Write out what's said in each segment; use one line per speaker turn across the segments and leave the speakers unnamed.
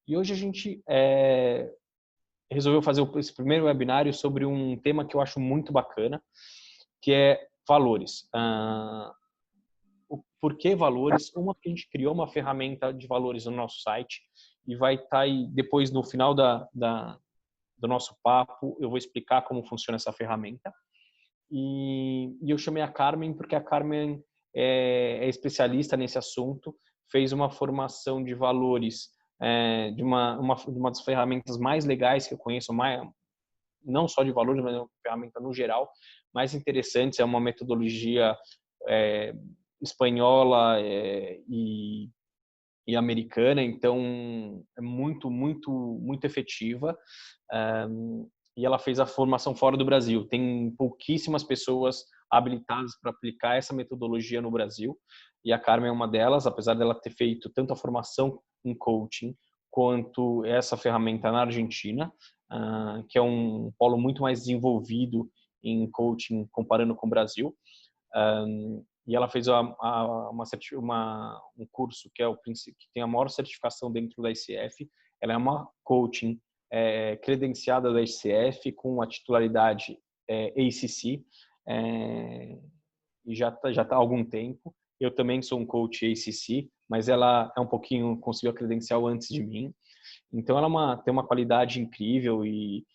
E hoje a gente resolveu fazer esse primeiro webinário sobre um tema que eu acho muito bacana, que é valores. O porquê valores? Uma, que a gente criou uma ferramenta de valores no nosso site e vai estar aí depois, no final do nosso papo, eu vou explicar como funciona essa ferramenta. E eu chamei a Carmen porque a Carmen é especialista nesse assunto, fez uma formação de valores de uma das ferramentas mais legais que eu conheço, não só de valores, mas é uma ferramenta no geral, mais interessantes. É uma metodologia espanhola e americana, então é muito, muito, muito efetiva. E ela fez a formação fora do Brasil. Tem pouquíssimas pessoas habilitadas para aplicar essa metodologia no Brasil, e a Carmen é uma delas, apesar dela ter feito tanto a formação em coaching quanto essa ferramenta na Argentina, que é um polo muito mais desenvolvido em coaching comparando com o Brasil. E ela fez um curso que que tem a maior certificação dentro da ICF. Ela é uma coaching credenciada da ICF com a titularidade ACC, e já tá há algum tempo. Eu também sou um coach ACC, mas ela conseguiu a credencial antes de mim. Então ela tem uma qualidade incrível e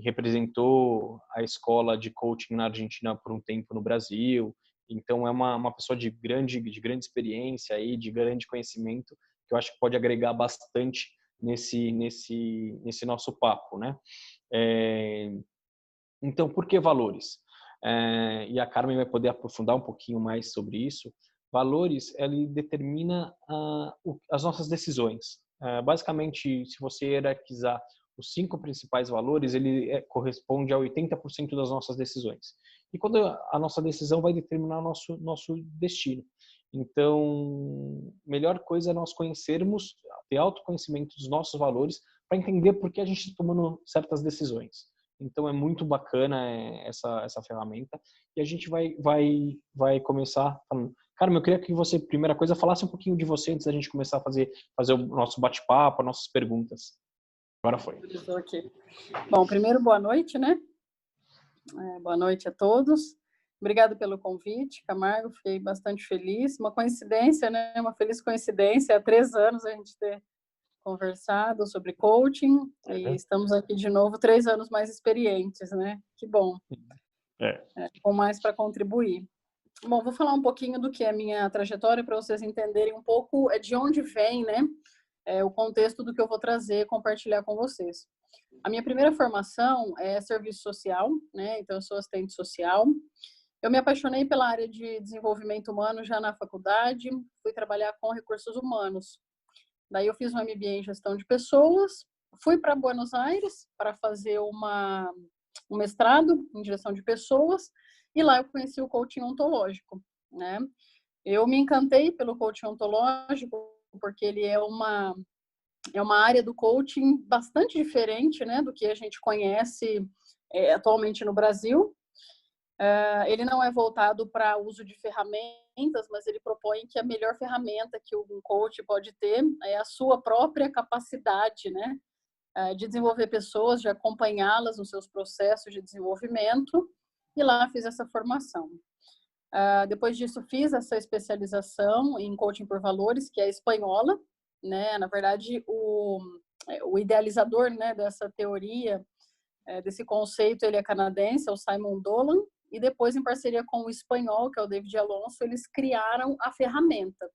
representou a escola de coaching na Argentina por um tempo no Brasil. Então é uma pessoa de grande experiência e de grande conhecimento, que eu acho que pode agregar bastante nesse nosso papo, né? Então, por que valores? E a Carmen vai poder aprofundar um pouquinho mais sobre isso. Valores, ele determina as nossas decisões. Basicamente, se você hierarquizar os 5 principais valores, ele corresponde a 80% das nossas decisões. E quando a nossa decisão vai determinar nosso destino. Então, melhor coisa é nós ter autoconhecimento dos nossos valores para entender por que a gente está tomando certas decisões. Então é muito bacana essa ferramenta, e a gente vai começar falando. Cara, eu queria que você, primeira coisa, falasse um pouquinho de você antes da gente começar a fazer o nosso bate-papo, nossas perguntas. Agora foi.
Aqui. Bom, primeiro, boa noite, né? Boa noite a todos. Obrigada pelo convite, Camargo. Fiquei bastante feliz. Uma coincidência, né? Uma feliz coincidência. Há 3 anos a gente ter conversado sobre coaching e estamos aqui de novo 3 anos mais experientes, né? Que bom. Com mais para contribuir. Bom, vou falar um pouquinho do que é a minha trajetória para vocês entenderem um pouco de onde vem, né? O contexto do que eu vou trazer, compartilhar com vocês. A minha primeira formação é serviço social, né? Então eu sou assistente social. Eu me apaixonei pela área de desenvolvimento humano já na faculdade, fui trabalhar com recursos humanos. Daí eu fiz um MBA em gestão de pessoas, fui para Buenos Aires para fazer um mestrado em direção de pessoas, e lá eu conheci o coaching ontológico, né? Eu me encantei pelo coaching ontológico porque ele é uma área do coaching bastante diferente, né, do que a gente conhece atualmente no Brasil. Ele não é voltado para uso de ferramentas, mas ele propõe que a melhor ferramenta que um coach pode ter é a sua própria capacidade, né, de desenvolver pessoas, de acompanhá-las nos seus processos de desenvolvimento, e lá fiz essa formação. Depois disso, fiz essa especialização em coaching por valores, que é espanhola, né? Na verdade, o idealizador, né, dessa teoria, desse conceito, ele é canadense, é o Simon Dolan, e depois, em parceria com o espanhol, que é o David Alonso, eles criaram a ferramenta.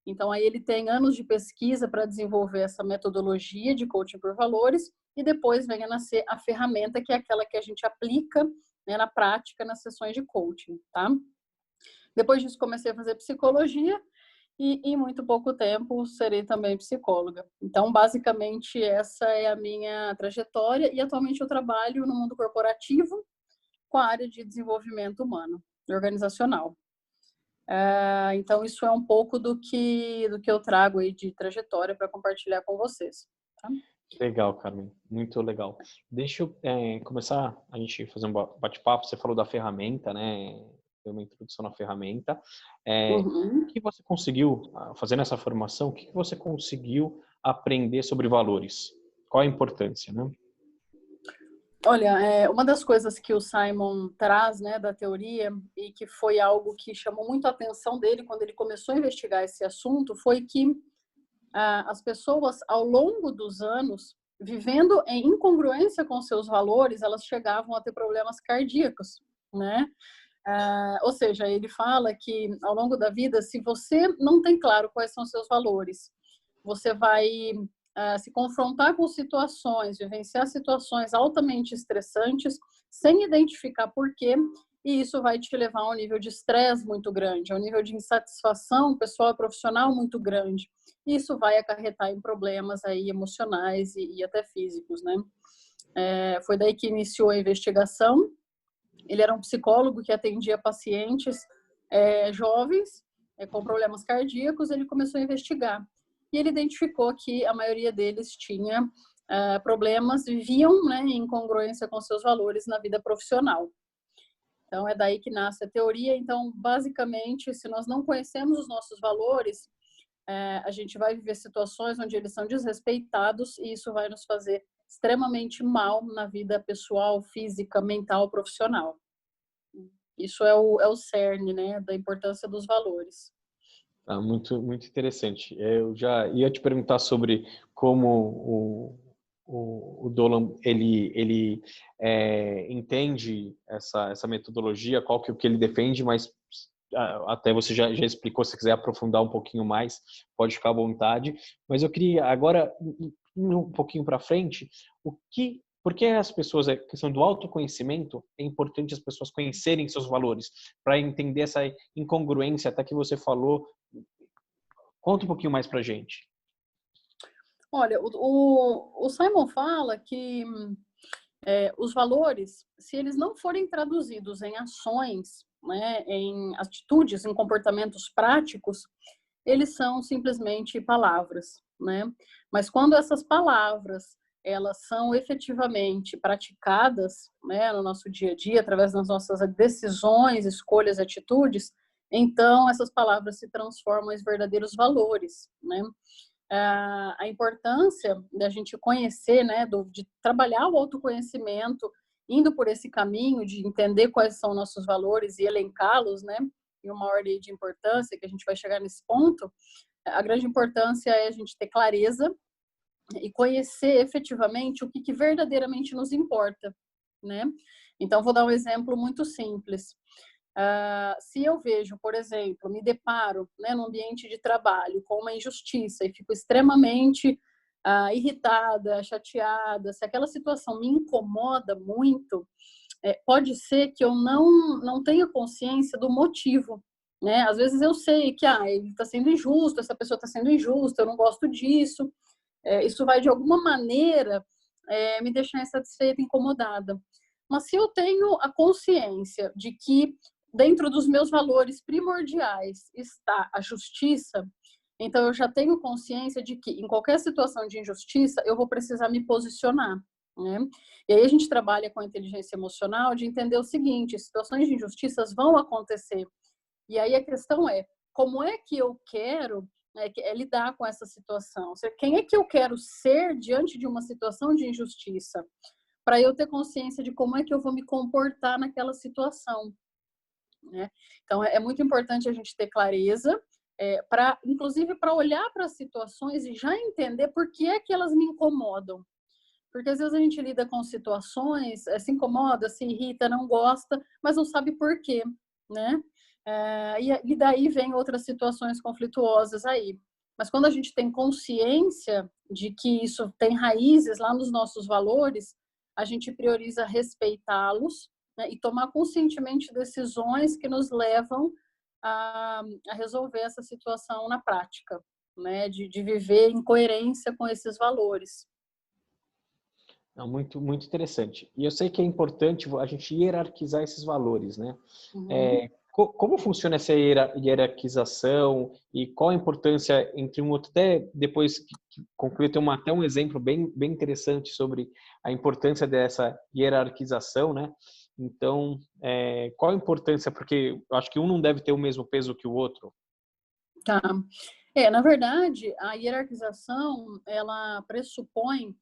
Então, aí ele tem anos de pesquisa para desenvolver essa metodologia de coaching por valores, e depois vem a nascer a ferramenta, que é aquela que a gente aplica, né, na prática, nas sessões de coaching, tá? Depois disso, comecei a fazer psicologia, e em muito pouco tempo serei também psicóloga. Então, basicamente, essa é a minha trajetória, e atualmente eu trabalho no mundo corporativo com a área de desenvolvimento humano e organizacional. Então, isso é um pouco do que eu trago aí de trajetória para compartilhar com vocês. Tá?
Legal, Carmen. Muito legal. Deixa eu começar a gente fazer um bate-papo. Você falou da ferramenta, né? Deu uma introdução na ferramenta. O que você conseguiu, fazendo essa formação, o que você conseguiu aprender sobre valores? Qual a importância, né?
Olha, uma das coisas que o Simon traz, né, da teoria, e que foi algo que chamou muito a atenção dele quando ele começou a investigar esse assunto, foi que as pessoas, ao longo dos anos, vivendo em incongruência com seus valores, elas chegavam a ter problemas cardíacos, né? Ou seja, ele fala que ao longo da vida, se você não tem claro quais são os seus valores, você vai se confrontar com situações, vivenciar situações altamente estressantes, sem identificar por quê, e isso vai te levar a um nível de estresse muito grande, a um nível de insatisfação pessoal e profissional muito grande. Isso vai acarretar em problemas aí emocionais e até físicos, né? Foi daí que iniciou a investigação. Ele era um psicólogo que atendia pacientes jovens com problemas cardíacos. Ele começou a investigar e ele identificou que a maioria deles tinha problemas, viviam, né, em incongruência com seus valores na vida profissional. Então, é daí que nasce a teoria. Então, basicamente, se nós não conhecemos os nossos valores, a gente vai viver situações onde eles são desrespeitados e isso vai nos fazer extremamente mal na vida pessoal, física, mental, profissional. Isso é o cerne, né, da importância dos valores.
Muito, muito interessante. Eu já ia te perguntar sobre como o Dolan ele entende essa metodologia, qual que é o que ele defende, mas até você já explicou. Se quiser aprofundar um pouquinho mais, pode ficar à vontade. Mas eu queria agora ir um pouquinho para frente, por que as pessoas, a questão do autoconhecimento, é importante as pessoas conhecerem seus valores, para entender essa incongruência até que você falou. Conta um pouquinho mais pra gente.
Olha, o Simon fala que os valores, se eles não forem traduzidos em ações, né, em atitudes, em comportamentos práticos, eles são simplesmente palavras, né? Mas quando essas palavras elas são efetivamente praticadas, né, no nosso dia a dia, através das nossas decisões, escolhas, atitudes, então essas palavras se transformam em verdadeiros valores, né? A importância da gente conhecer, né, de trabalhar o autoconhecimento, indo por esse caminho de entender quais são nossos valores e elencá-los, né, em uma ordem de importância, que a gente vai chegar nesse ponto. A grande importância é a gente ter clareza e conhecer efetivamente o que verdadeiramente nos importa, né? Então, vou dar um exemplo muito simples. Se eu vejo, por exemplo, me deparo, né, no ambiente de trabalho com uma injustiça e fico extremamente irritada, chateada, se aquela situação me incomoda muito, pode ser que eu não tenha consciência do motivo, né? Às vezes eu sei que ele está sendo injusto, essa pessoa está sendo injusta, eu não gosto disso, isso vai de alguma maneira me deixar insatisfeita, incomodada. Mas se eu tenho a consciência de que dentro dos meus valores primordiais está a justiça, então eu já tenho consciência de que em qualquer situação de injustiça eu vou precisar me posicionar, né? E aí a gente trabalha com a inteligência emocional de entender o seguinte: situações de injustiças vão acontecer. E aí a questão é, como é que eu quero lidar com essa situação? Quem é que eu quero ser diante de uma situação de injustiça? Para eu ter consciência de como é que eu vou me comportar naquela situação, né? Então, é muito importante a gente ter clareza, inclusive para olhar para as situações e já entender por que é que elas me incomodam. Porque às vezes a gente lida com situações, se incomoda, se irrita, não gosta, mas não sabe por quê, né? E daí vem outras situações conflituosas aí. Mas quando a gente tem consciência de que isso tem raízes lá nos nossos valores, a gente prioriza respeitá-los, né, e tomar conscientemente decisões que nos levam a resolver essa situação na prática, né, de viver em coerência com esses valores.
Muito, muito interessante. E eu sei que é importante a gente hierarquizar esses valores, né?
Uhum.
Como funciona essa hierarquização e qual a importância entre um outro? Até depois que concluir, tem até um exemplo bem interessante sobre a importância dessa hierarquização, né? Então, qual a importância? Porque eu acho que um não deve ter o mesmo peso que o outro.
Tá. Na verdade, a hierarquização, ela pressupõe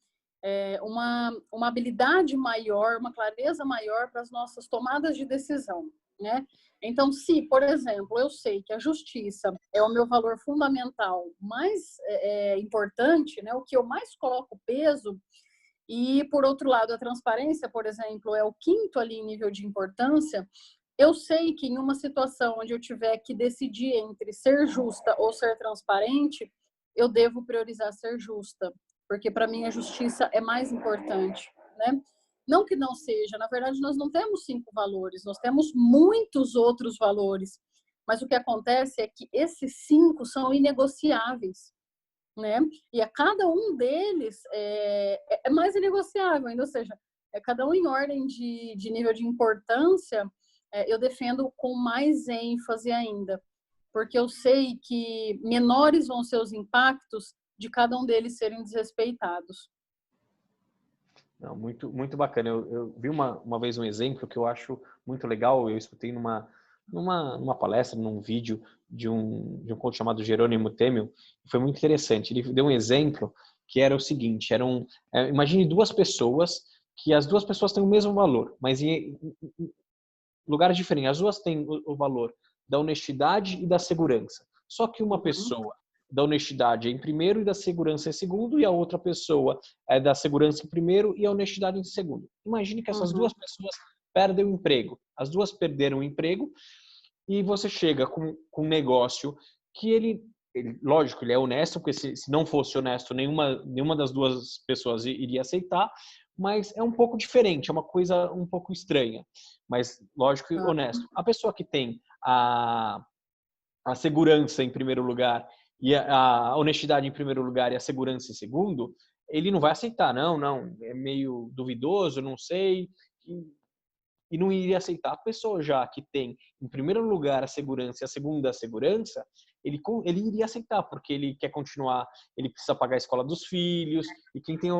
uma habilidade maior, uma clareza maior para as nossas tomadas de decisão, né? Então, se, por exemplo, eu sei que a justiça é o meu valor fundamental mais importante, né? O que eu mais coloco peso, e, por outro lado, a transparência, por exemplo, é o quinto ali em nível de importância. Eu sei que em uma situação onde eu tiver que decidir entre ser justa ou ser transparente, eu devo priorizar ser justa, porque para mim a justiça é mais importante, né? Não que não seja, na verdade nós não temos 5 valores, nós temos muitos outros valores, mas o que acontece é que esses 5 são inegociáveis, né? E a cada um deles é mais inegociável ainda, ou seja, cada um em ordem de nível de importância, eu defendo com mais ênfase ainda, porque eu sei que menores vão ser os impactos de cada um deles serem desrespeitados.
Não, muito, muito bacana. Eu vi uma vez um exemplo que eu acho muito legal. Eu escutei numa palestra, num vídeo de um coach chamado Jerônimo Temel. Foi muito interessante. Ele deu um exemplo que era o seguinte: imagine duas pessoas, que as duas pessoas têm o mesmo valor, mas em lugares diferentes. As duas têm o valor da honestidade e da segurança. Só que uma pessoa da honestidade é em primeiro e da segurança em segundo, e a outra pessoa é da segurança em primeiro e a honestidade em segundo. Imagine que essas duas pessoas perdem o emprego. As duas perderam o emprego e você chega com um negócio que ele, lógico, ele é honesto, porque se não fosse honesto, nenhuma das duas pessoas iria aceitar, mas é um pouco diferente, é uma coisa um pouco estranha, mas lógico e honesto. A pessoa que tem a segurança em primeiro lugar e a honestidade em primeiro lugar e a segurança em segundo, ele não vai aceitar, não, é meio duvidoso, não sei, e não iria aceitar. A pessoa já que tem em primeiro lugar a segurança e a segunda a segurança, ele iria aceitar, porque ele quer continuar, ele precisa pagar a escola dos filhos, e quem tem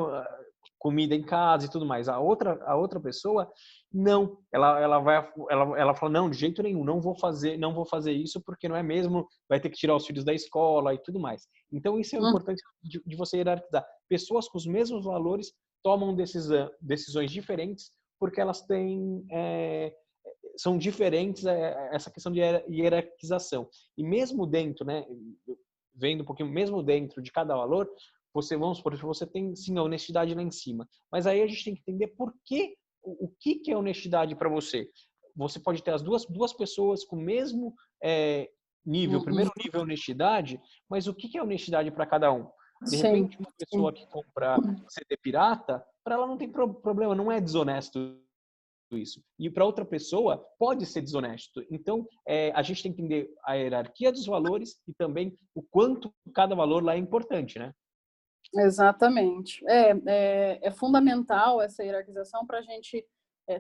comida em casa e tudo mais. A outra pessoa, não, ela fala, não, de jeito nenhum, não vou fazer isso, porque não é mesmo, vai ter que tirar os filhos da escola e tudo mais. Então isso é importante de você hierarquizar. Pessoas com os mesmos valores tomam decisões diferentes, porque elas são diferentes, essa questão de hierarquização. E mesmo dentro, né, vendo um pouquinho, mesmo dentro de cada valor, vamos supor, você tem sim a honestidade lá em cima, mas aí a gente tem que entender o que é honestidade para você. Você pode ter as duas pessoas com o mesmo nível, primeiro nível honestidade, mas o que é honestidade para cada um? De repente, uma pessoa que compra CD pirata, para ela não tem problema, não é desonesto isso. E para outra pessoa, pode ser desonesto. Então, a gente tem que entender a hierarquia dos valores e também o quanto cada valor lá é importante, né?
Exatamente. É fundamental essa hierarquização para a gente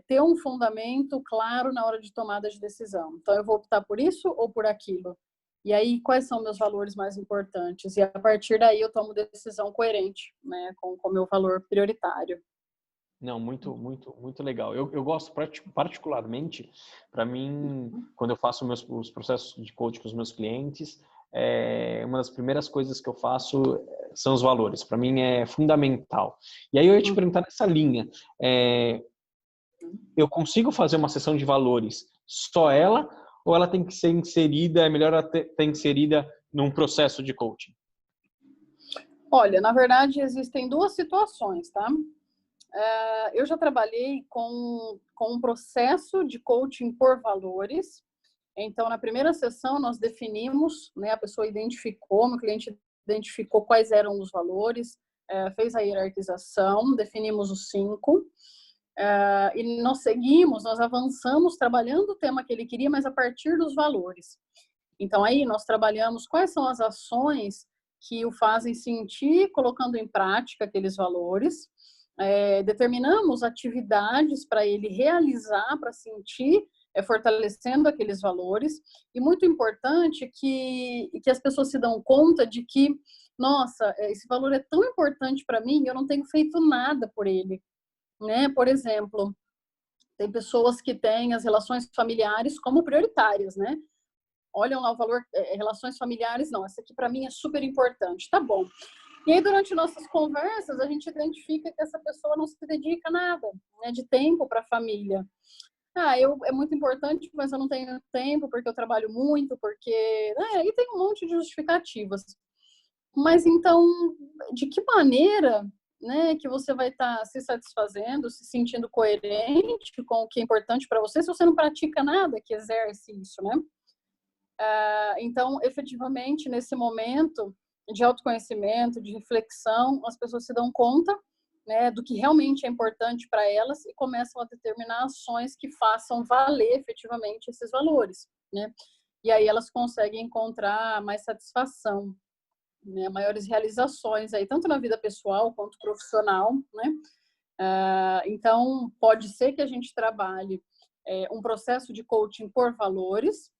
ter um fundamento claro na hora de tomada de decisão. Então, eu vou optar por isso ou por aquilo? E aí, quais são meus valores mais importantes? E a partir daí, eu tomo decisão coerente, né, com o meu valor prioritário.
Não, muito, muito, muito legal. Eu gosto particularmente, para mim, quando eu faço os processos de coaching com os meus clientes, uma das primeiras coisas que eu faço são os valores. Para mim é fundamental. E aí eu ia te perguntar nessa linha, eu consigo fazer uma sessão de valores só ela, ou ela tem que ser inserida, é melhor ela ter inserida num processo de coaching?
Olha, na verdade, existem duas situações, tá? Eu já trabalhei com um processo de coaching por valores. Então, na primeira sessão, nós definimos, né, a pessoa identificou, meu cliente identificou quais eram os valores, fez a hierarquização, definimos os 5, e nós avançamos trabalhando o tema que ele queria, mas a partir dos valores. Então, aí nós trabalhamos quais são as ações que o fazem sentir colocando em prática aqueles valores, determinamos atividades para ele realizar, para sentir, fortalecendo aqueles valores, e muito importante que as pessoas se dão conta de que, nossa, esse valor é tão importante para mim, eu não tenho feito nada por ele, né? Por exemplo, tem pessoas que têm as relações familiares como prioritárias, né? olham lá o valor, relações familiares, não, essa aqui para mim é super importante, tá bom. E aí, durante nossas conversas, a gente identifica que essa pessoa não se dedica nada, né, de tempo para a família. É muito importante, mas eu não tenho tempo porque eu trabalho muito, porque... e tem um monte de justificativas. Mas então, de que maneira, né, que você vai estar se satisfazendo, se sentindo coerente com o que é importante para você, se você não pratica nada que exerce isso, né? Então, efetivamente, nesse momento de autoconhecimento, de reflexão, as pessoas se dão conta, né, do que realmente é importante para elas e começam a determinar ações que façam valer efetivamente esses valores, né? E aí elas conseguem encontrar mais satisfação, né, maiores realizações aí, tanto na vida pessoal quanto profissional, né? Então, pode ser que a gente trabalhe um processo de coaching por valores,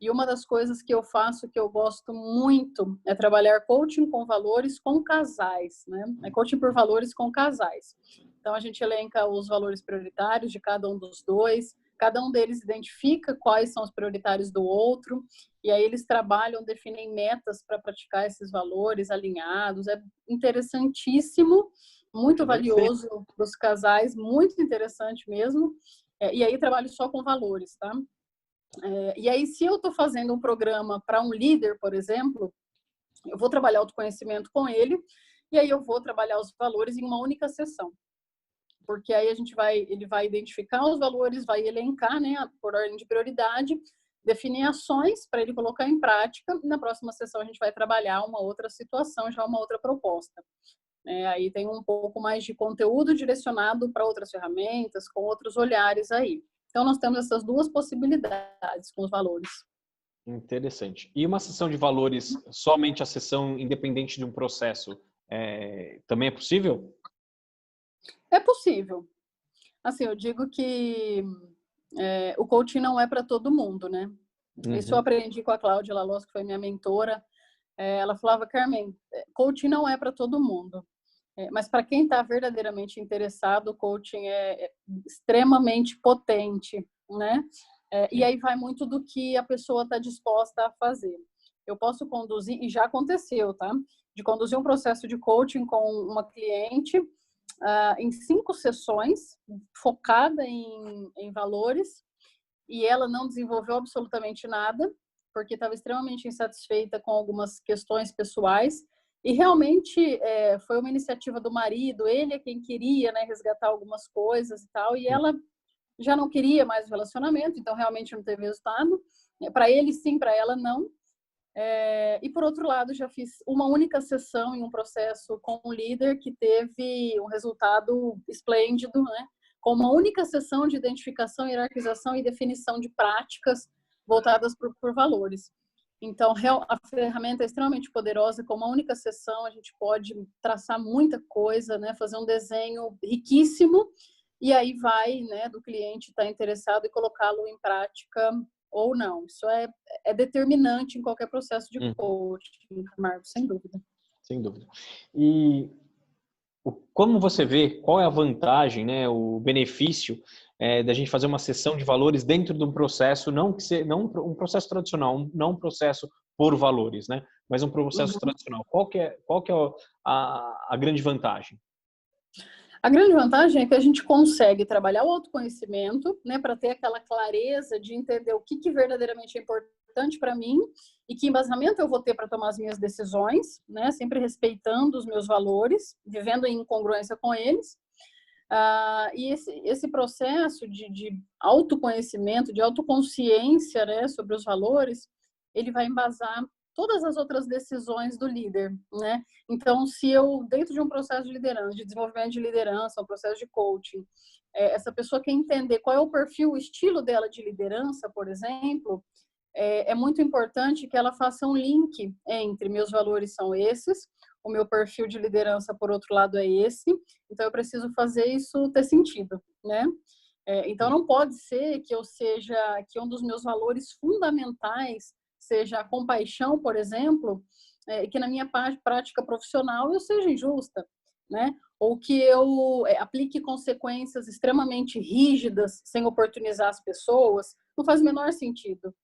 e uma das coisas que eu faço, que eu gosto muito, é trabalhar coaching com valores com casais, né? É coaching por valores com casais. Então, a gente elenca os valores prioritários de cada um dos dois, cada um deles identifica quais são os prioritários do outro, e aí eles trabalham, definem metas para praticar esses valores alinhados. É interessantíssimo, muito valioso para os casais, muito interessante mesmo. E aí trabalho só com valores, tá? E aí, se eu estou fazendo um programa para um líder, por exemplo, eu vou trabalhar autoconhecimento com ele, e aí eu vou trabalhar os valores em uma única sessão. Porque aí ele vai identificar os valores, vai elencar, né, por ordem de prioridade, definir ações para ele colocar em prática. Na próxima sessão a gente vai trabalhar uma outra situação, já uma outra proposta. Aí tem um pouco mais de conteúdo direcionado para outras ferramentas, com outros olhares aí. Então, nós temos essas duas possibilidades com os valores.
Interessante. E uma sessão de valores, somente a sessão independente de um processo, também é possível?
É possível. Assim, eu digo que o coaching não é para todo mundo, né? Uhum. Isso eu aprendi com a Cláudia Lalós, que foi minha mentora. Ela falava, Carmen, coaching não é para todo mundo. Mas para quem está verdadeiramente interessado, o coaching é extremamente potente, né? E aí vai muito do que a pessoa está disposta a fazer. Eu posso conduzir, e já aconteceu, tá? De conduzir um processo de coaching com uma cliente em 5 sessões, focada em valores, e ela não desenvolveu absolutamente nada, porque estava extremamente insatisfeita com algumas questões pessoais. E realmente foi uma iniciativa do marido, ele é quem queria, né, resgatar algumas coisas e tal, e ela já não queria mais o relacionamento, então realmente não teve resultado. Para ele sim, para ela não. E por outro lado, já fiz uma única sessão em um processo com um líder que teve um resultado esplêndido, né? Com uma única sessão de identificação, hierarquização e definição de práticas voltadas por valores. Então, a ferramenta é extremamente poderosa. Com uma única sessão, a gente pode traçar muita coisa, né? Fazer um desenho riquíssimo, e aí vai, né, do cliente estar interessado e colocá-lo em prática ou não. Isso é determinante em qualquer processo de coaching, Marcos, sem dúvida.
Sem dúvida. E como você vê, qual é a vantagem, né, o benefício da gente fazer uma sessão de valores dentro de um processo, não um processo tradicional, não um processo por valores, né, mas um processo tradicional. Qual que é a grande vantagem?
A grande vantagem é que a gente consegue trabalhar o autoconhecimento, né, para ter aquela clareza de entender o que verdadeiramente é importante para mim e que embasamento eu vou ter para tomar as minhas decisões, né, sempre respeitando os meus valores, vivendo em incongruência com eles. E esse processo de autoconhecimento, de autoconsciência, né, sobre os valores, ele vai embasar todas as outras decisões do líder, né? Então, se eu, dentro de um processo de liderança, de desenvolvimento de liderança, um processo de coaching, essa pessoa quer entender qual é o perfil, o estilo dela de liderança, por exemplo, é muito importante que ela faça um link entre meus valores são esses, o meu perfil de liderança, por outro lado, é esse, então eu preciso fazer isso ter sentido, né? Então, não pode ser que um dos meus valores fundamentais seja a compaixão, por exemplo, que na minha prática profissional eu seja injusta, né? Ou que eu aplique consequências extremamente rígidas sem oportunizar as pessoas, não faz o menor sentido,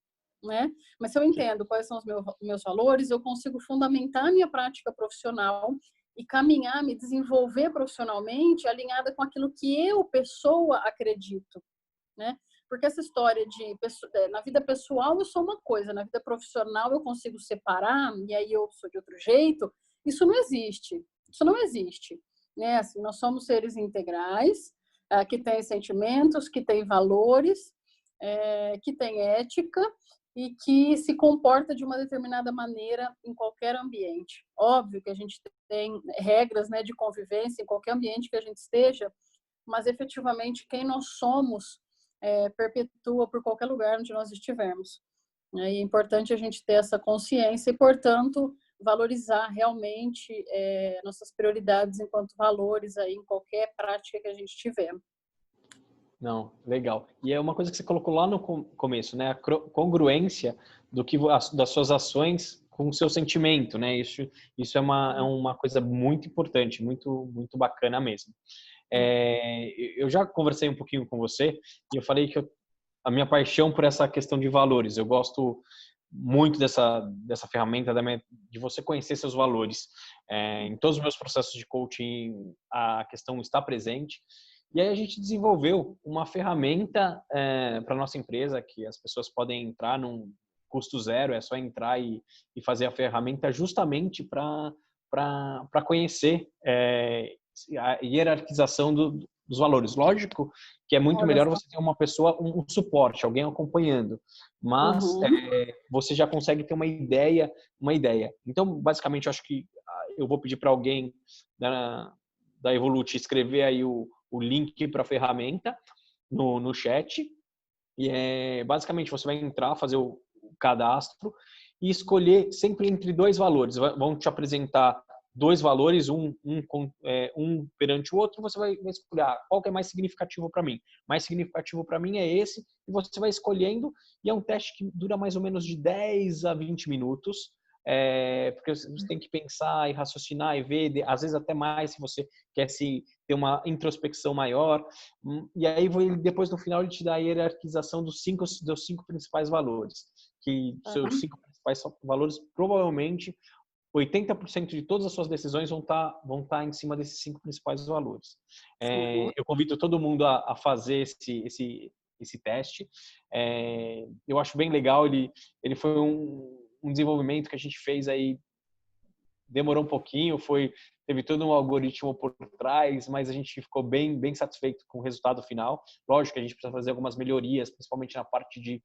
né? Mas se eu entendo quais são os meus valores, eu consigo fundamentar a minha prática profissional e caminhar, me desenvolver profissionalmente alinhada com aquilo que eu, pessoa, acredito, né? Porque essa história na vida pessoal eu sou uma coisa, na vida profissional eu consigo separar e aí eu sou de outro jeito, isso não existe. Isso não existe, né? Assim, nós somos seres integrais, que têm sentimentos, que têm valores, que têm ética e que se comporta de uma determinada maneira em qualquer ambiente. Óbvio que a gente tem regras, né, de convivência em qualquer ambiente que a gente esteja, mas efetivamente quem nós somos perpetua por qualquer lugar onde nós estivermos. E é importante a gente ter essa consciência e, portanto, valorizar realmente nossas prioridades enquanto valores aí em qualquer prática que a gente tiver.
Não, legal. E é uma coisa que você colocou lá no começo, né? A congruência das suas ações com o seu sentimento, né? Isso é uma coisa muito importante, muito bacana mesmo. Eu já conversei um pouquinho com você e eu falei que a minha paixão por essa questão de valores. Eu gosto muito dessa ferramenta de você conhecer seus valores. Em todos os meus processos de coaching, a questão está presente. E aí a gente desenvolveu uma ferramenta para nossa empresa que as pessoas podem entrar num custo zero, é só entrar e fazer a ferramenta justamente para conhecer a hierarquização dos valores. Lógico que é muito melhor você ter uma pessoa, um suporte, alguém acompanhando, mas você já consegue ter uma ideia. Então, basicamente, eu acho que eu vou pedir para alguém da Evolute escrever aí o link para a ferramenta no chat. E basicamente você vai entrar, fazer o cadastro e escolher sempre entre dois valores. Vão te apresentar dois valores, um perante o outro, você vai escolher qual que é mais significativo para mim. Mais significativo para mim é esse, e você vai escolhendo, e é um teste que dura mais ou menos de 10 a 20 minutos, porque você tem que pensar e raciocinar e ver, às vezes até mais, se você quer ter uma introspecção maior. E aí, depois, no final, ele te dá a hierarquização dos cinco principais valores. Que seus 5 principais valores, provavelmente, 80% de todas as suas decisões vão estar em cima desses 5 principais valores. Eu convido todo mundo a fazer esse teste. Eu acho bem legal. Ele foi um desenvolvimento que a gente fez aí, demorou um pouquinho, teve todo um algoritmo por trás, mas a gente ficou bem satisfeito com o resultado final. Lógico que a gente precisa fazer algumas melhorias, principalmente na parte de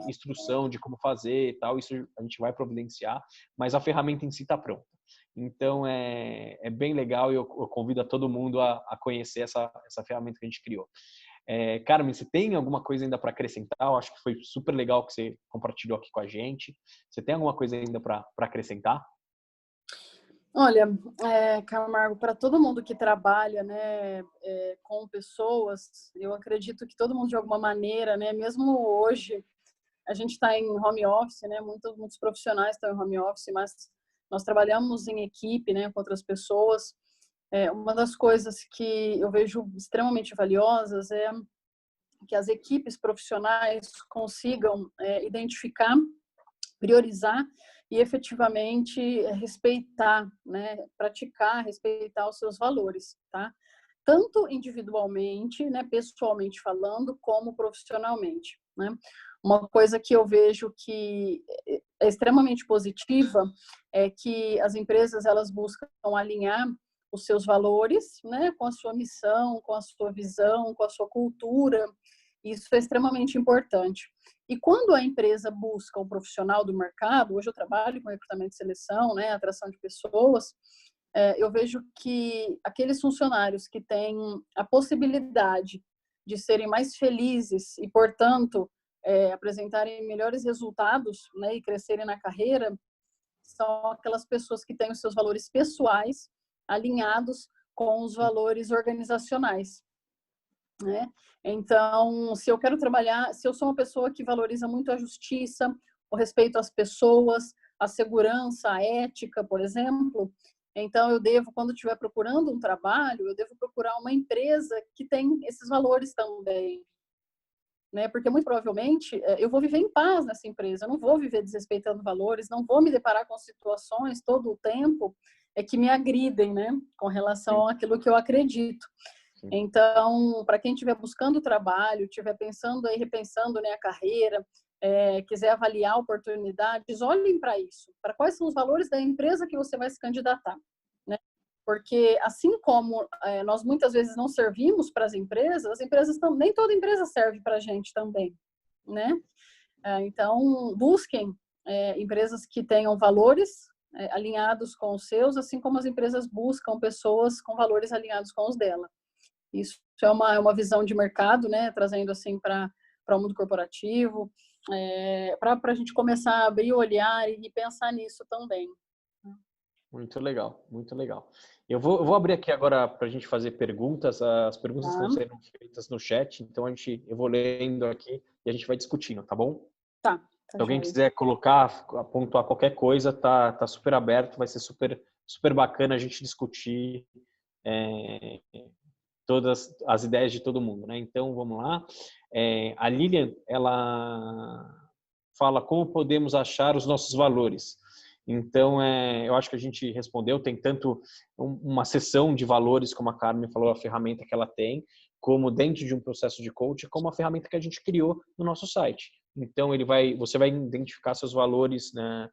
instrução, de como fazer e tal, isso a gente vai providenciar, mas a ferramenta em si está pronta. Então, é bem legal e eu convido a todo mundo a conhecer essa ferramenta que a gente criou. Carmen, você tem alguma coisa ainda para acrescentar? Eu acho que foi super legal que você compartilhou aqui com a gente. Você tem alguma coisa ainda para acrescentar?
Olha, Camargo, para todo mundo que trabalha, né, com pessoas, eu acredito que todo mundo de alguma maneira, né, mesmo hoje, a gente está em home office, né, muitos profissionais estão em home office, mas nós trabalhamos em equipe, né, com outras pessoas. Uma das coisas que eu vejo extremamente valiosas é que as equipes profissionais consigam identificar, priorizar e efetivamente respeitar, né, praticar, respeitar os seus valores, tá? Tanto individualmente, né, pessoalmente falando, como profissionalmente, né? Uma coisa que eu vejo que é extremamente positiva é que as empresas elas buscam alinhar os seus valores, né, com a sua missão, com a sua visão, com a sua cultura. Isso é extremamente importante. E quando a empresa busca um profissional do mercado, hoje eu trabalho com recrutamento e seleção, né, atração de pessoas, eu vejo que aqueles funcionários que têm a possibilidade de serem mais felizes e, portanto, apresentarem melhores resultados, né, e crescerem na carreira, são aquelas pessoas que têm os seus valores pessoais alinhados com os valores organizacionais, né? Então, se eu quero trabalhar, se eu sou uma pessoa que valoriza muito a justiça, o respeito às pessoas, a segurança, a ética, por exemplo, então eu devo, quando estiver procurando um trabalho, eu devo procurar uma empresa que tem esses valores também. né? Porque muito provavelmente eu vou viver em paz nessa empresa, eu não vou viver desrespeitando valores, não vou me deparar com situações todo o tempo que me agridem, né? Com relação àquilo que eu acredito. Então, para quem estiver buscando trabalho, estiver pensando aí, repensando, né, a carreira, quiser avaliar oportunidades, olhem para isso, para quais são os valores da empresa que você vai se candidatar, né? Porque assim como nós muitas vezes não servimos para as empresas nem toda empresa serve para a gente também, né? Então, busquem empresas que tenham valores alinhados com os seus, assim como as empresas buscam pessoas com valores alinhados com os dela. Isso é uma visão de mercado, né? Trazendo assim para o mundo corporativo, para a gente começar a abrir o olhar e pensar nisso também.
Muito legal, muito legal. Eu vou abrir aqui agora para a gente fazer perguntas. As perguntas estão sendo feitas no chat, então eu vou lendo aqui e a gente vai discutindo, tá bom?
Tá.
Se alguém quiser colocar, pontuar qualquer coisa, tá super aberto, vai ser super bacana a gente discutir todas as ideias de todo mundo, né? Então, vamos lá. A Lilian, ela fala como podemos achar os nossos valores. Então, eu acho que a gente respondeu. Tem tanto uma sessão de valores, como a Carmen falou, a ferramenta que ela tem, como dentro de um processo de coaching, como a ferramenta que a gente criou no nosso site. Então, você vai identificar seus valores, né,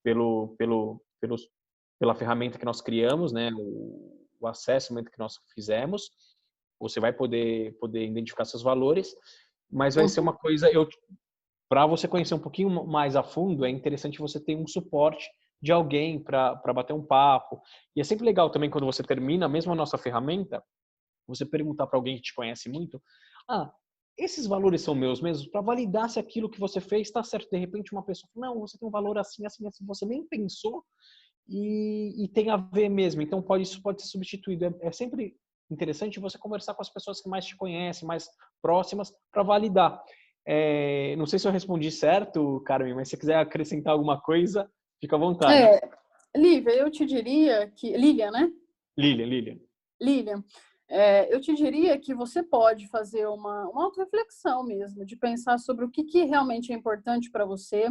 pela ferramenta que nós criamos, né, o assessment que nós fizemos. Você vai poder identificar seus valores, mas vai ser uma coisa, para você conhecer um pouquinho mais a fundo, é interessante você ter um suporte de alguém para bater um papo. E é sempre legal também quando você termina, mesmo a nossa ferramenta, você perguntar para alguém que te conhece muito, esses valores são meus mesmos, para validar se aquilo que você fez está certo. De repente uma pessoa fala, não, você tem um valor assim, assim, assim, você nem pensou e tem a ver mesmo. Então isso pode ser substituído. É sempre interessante você conversar com as pessoas que mais te conhecem, mais próximas, para validar. Não sei se eu respondi certo, Carmen, mas se você quiser acrescentar alguma coisa, fica à vontade.
Lívia, eu te diria que... Lilian, né?
Lilian.
Lilian, eu te diria que você pode fazer uma autorreflexão mesmo, de pensar sobre o que realmente é importante para você,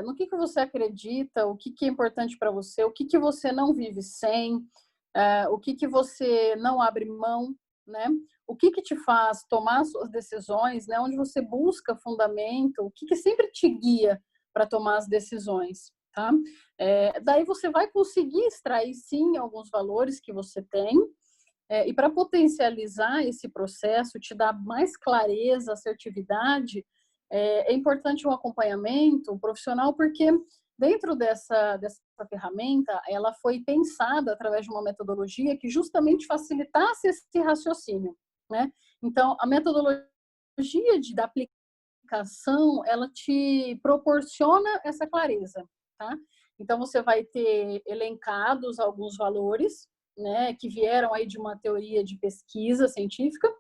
no que você acredita, o que é importante para você, o que você não vive sem, o que você não abre mão, né? O que te faz tomar suas decisões, né? Onde você busca fundamento, o que sempre te guia para tomar as decisões, tá? Daí você vai conseguir extrair, sim, alguns valores que você tem, e para potencializar esse processo, te dar mais clareza, assertividade, é importante um acompanhamento profissional, porque dentro dessa ferramenta, ela foi pensada através de uma metodologia que justamente facilitasse esse raciocínio, né? Então, a metodologia da aplicação, ela te proporciona essa clareza, tá? Então, você vai ter elencados alguns valores, né, que vieram aí de uma teoria de pesquisa científica,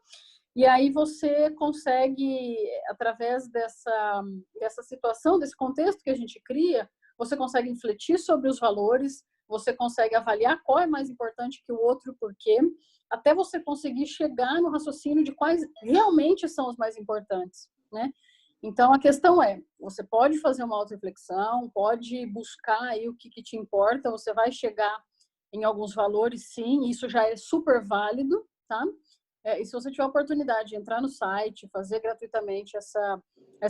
e aí você consegue, através dessa situação, desse contexto que a gente cria, você consegue refletir sobre os valores, você consegue avaliar qual é mais importante que o outro, por quê, até você conseguir chegar no raciocínio de quais realmente são os mais importantes, né? Então, a questão você pode fazer uma autorreflexão, pode buscar aí o que te importa, você vai chegar em alguns valores, sim, isso já é super válido, tá? E se você tiver a oportunidade de entrar no site, fazer gratuitamente essa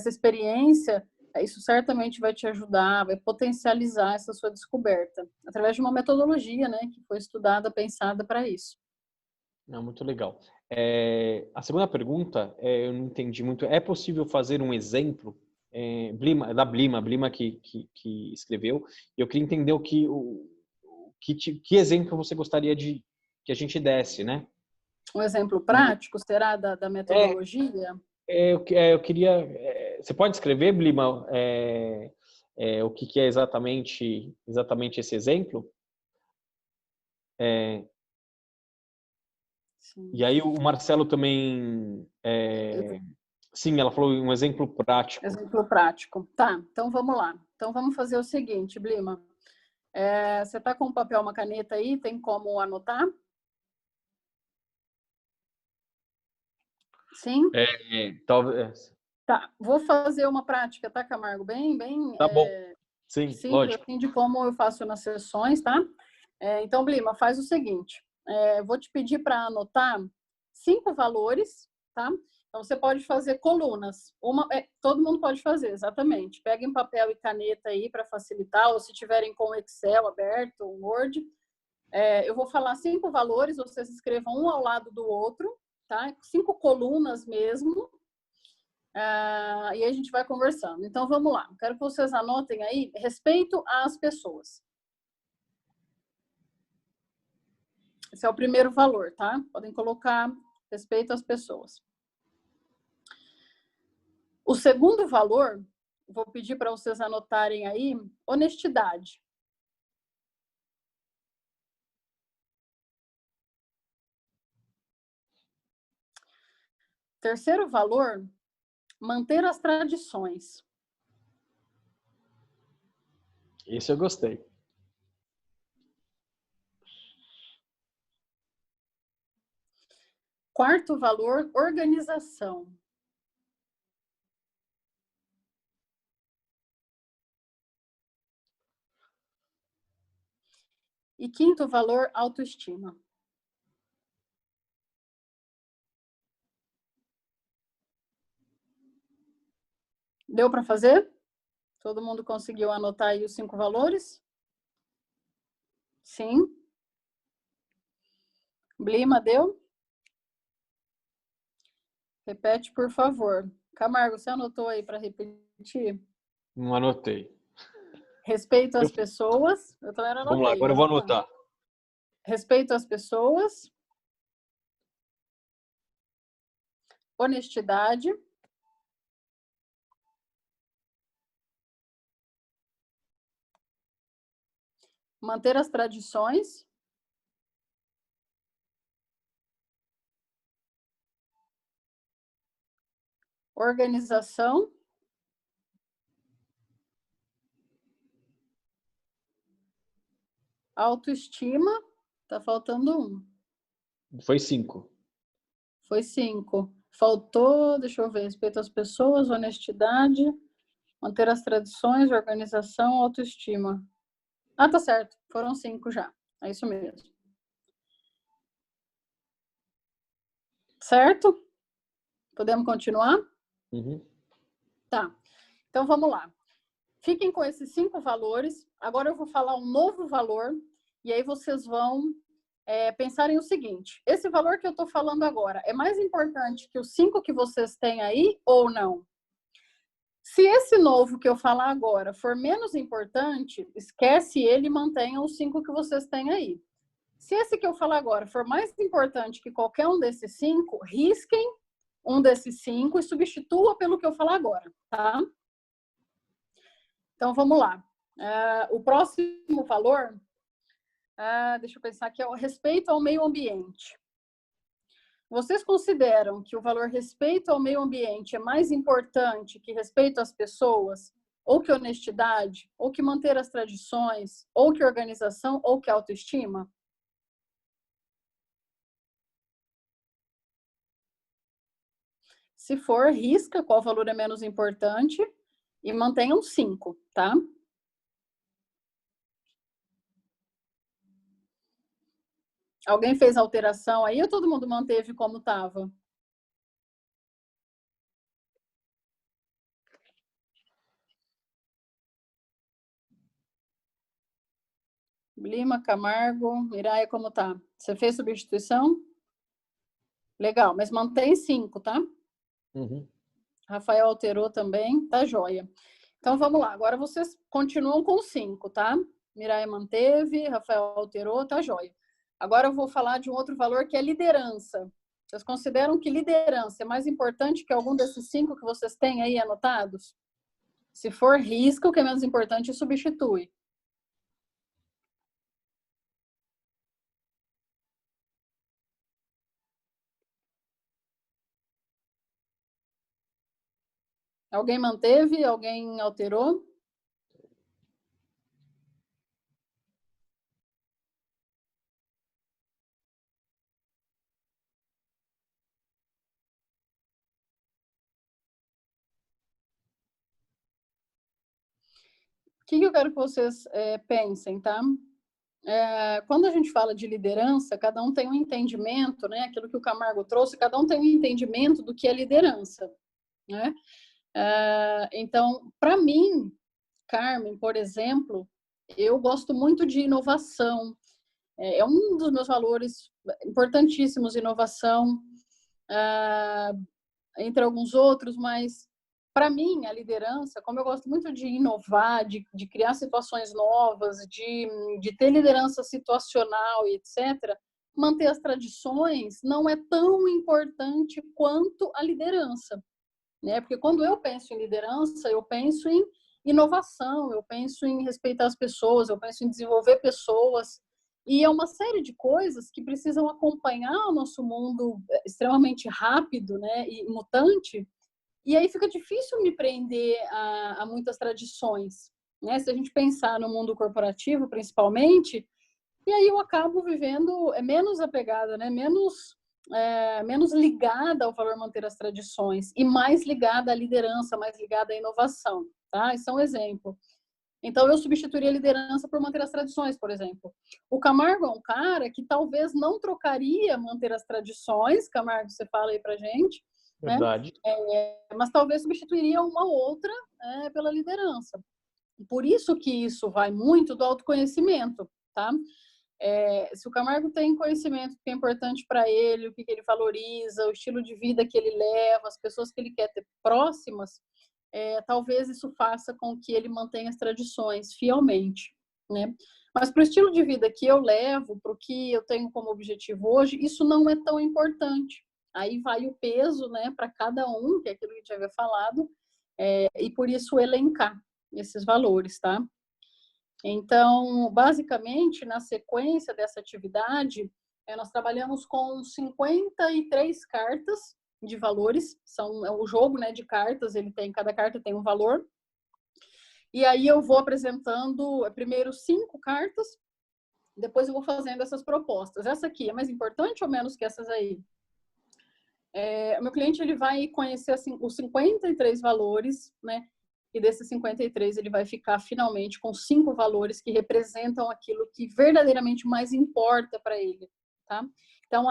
experiência, isso certamente vai te ajudar, vai potencializar essa sua descoberta, através de uma metodologia, né, que foi estudada, pensada para isso.
Não, muito legal. A segunda pergunta, eu não entendi muito. É possível fazer um exemplo? Da Blima que escreveu. Eu queria entender que exemplo você gostaria que a gente desse, né?
Um exemplo prático será da metodologia?
Eu queria... você pode escrever, Blima, o que é exatamente esse exemplo? E aí o Marcelo também... sim, ela falou um exemplo prático.
Exemplo prático. Tá, então vamos lá. Então vamos fazer o seguinte, Blima. Você está com um papel, uma caneta aí? Tem como anotar? Sim?
Talvez.
Tá, vou fazer uma prática, tá, Camargo? Bem
Tá bom. Sim,
simples,
lógico.
assim, de como eu faço nas sessões, tá? Então, Blima, faz o seguinte, vou te pedir para anotar 5 valores, tá? Então, você pode fazer colunas. Todo mundo pode fazer, exatamente. Peguem papel e caneta aí para facilitar, ou se tiverem com o Excel aberto, o Word. Eu vou falar 5 valores, vocês escrevam um ao lado do outro, tá? 5 colunas mesmo. E a gente vai conversando. Então, vamos lá. Quero que vocês anotem aí respeito às pessoas. Esse é o primeiro valor, tá? Podem colocar respeito às pessoas. O segundo valor, vou pedir para vocês anotarem aí, honestidade. Terceiro valor, manter as tradições.
Esse eu gostei.
Quarto valor, organização. E quinto valor, autoestima. Deu para fazer? Todo mundo conseguiu anotar aí os 5 valores? Sim. Blima, deu? Repete, por favor. Camargo, você anotou aí para repetir?
Não anotei.
Respeito às pessoas. Eu também não
Vamos lá,
anotei.
agora eu vou anotar.
Respeito às pessoas. Honestidade. Manter as tradições. Organização. Autoestima. Tá faltando um.
Foi 5.
Foi 5. Faltou, deixa eu ver, respeito às pessoas, honestidade, manter as tradições, organização, autoestima. Tá certo. Foram 5 já. É isso mesmo. Certo? Podemos continuar?
Uhum.
Tá. Então, vamos lá. Fiquem com esses 5 valores. Agora eu vou falar um novo valor e aí vocês vão pensar em o seguinte. Esse valor que eu estou falando agora é mais importante que os 5 que vocês têm aí ou não? Se esse novo que eu falar agora for menos importante, esquece ele e mantenha os 5 que vocês têm aí. Se esse que eu falar agora for mais importante que qualquer um desses 5, risquem um desses 5 e substitua pelo que eu falar agora, tá? Então, vamos lá. O próximo valor, deixa eu pensar aqui, é o respeito ao meio ambiente. Vocês consideram que o valor respeito ao meio ambiente é mais importante que respeito às pessoas? Ou que honestidade? Ou que manter as tradições? Ou que organização? Ou que autoestima? Se for, risca qual valor é menos importante e mantenham 5, tá? Alguém fez alteração aí ou todo mundo manteve como estava? Lima, Camargo, Miraia, como tá? Você fez substituição? Legal, mas mantém 5, tá?
Uhum.
Rafael alterou também, tá joia. Então vamos lá, agora vocês continuam com 5, tá? Miraia manteve, Rafael alterou, tá joia. Agora eu vou falar de um outro valor que é liderança. Vocês consideram que liderança é mais importante que algum desses 5 que vocês têm aí anotados? Se for, risca, o que é menos importante substitui. Alguém manteve? Alguém alterou? que eu quero que vocês pensem, tá? Quando a gente fala de liderança, cada um tem um entendimento, né? Aquilo que o Camargo trouxe, cada um tem um entendimento do que é liderança, né? Então, para mim, Carmen, por exemplo, eu gosto muito de inovação. É um dos meus valores importantíssimos, inovação, entre alguns outros, mas para mim, a liderança, como eu gosto muito de inovar, de criar situações novas, de ter liderança situacional e etc., manter as tradições não é tão importante quanto a liderança, né? Porque quando eu penso em liderança, eu penso em inovação, eu penso em respeitar as pessoas, eu penso em desenvolver pessoas, e é uma série de coisas que precisam acompanhar o nosso mundo extremamente rápido, né, e mutante, e aí fica difícil me prender a muitas tradições, né? Se a gente pensar no mundo corporativo, principalmente, e aí eu acabo vivendo menos apegada, né? Menos ligada ao valor manter as tradições e mais ligada à liderança, mais ligada à inovação, tá? Isso é um exemplo. Então, eu substituiria a liderança por manter as tradições, por exemplo. O Camargo é um cara que talvez não trocaria manter as tradições, Camargo, você fala aí pra gente, né?
Verdade.
Mas talvez substituiria uma outra pela liderança. Por isso que isso vai muito do autoconhecimento, tá? Se o Camargo tem conhecimento do que é importante para ele, o que ele valoriza, o estilo de vida que ele leva, as pessoas que ele quer ter próximas, talvez isso faça com que ele mantenha as tradições fielmente, né? Mas para o estilo de vida que eu levo, para o que eu tenho como objetivo hoje, isso não é tão importante. Aí vai o peso, né, para cada um, que é aquilo que a gente já havia falado, e por isso elencar esses valores, tá? Então, basicamente, na sequência dessa atividade, nós trabalhamos com 53 cartas de valores, é o jogo, né, de cartas, cada carta tem um valor, e aí eu vou apresentando primeiro 5 cartas, depois eu vou fazendo essas propostas. Essa aqui é mais importante ou menos que essas aí? O meu cliente ele vai conhecer assim, os 53 valores, né? E desses 53 ele vai ficar finalmente com 5 valores que representam aquilo que verdadeiramente mais importa para ele, tá? Então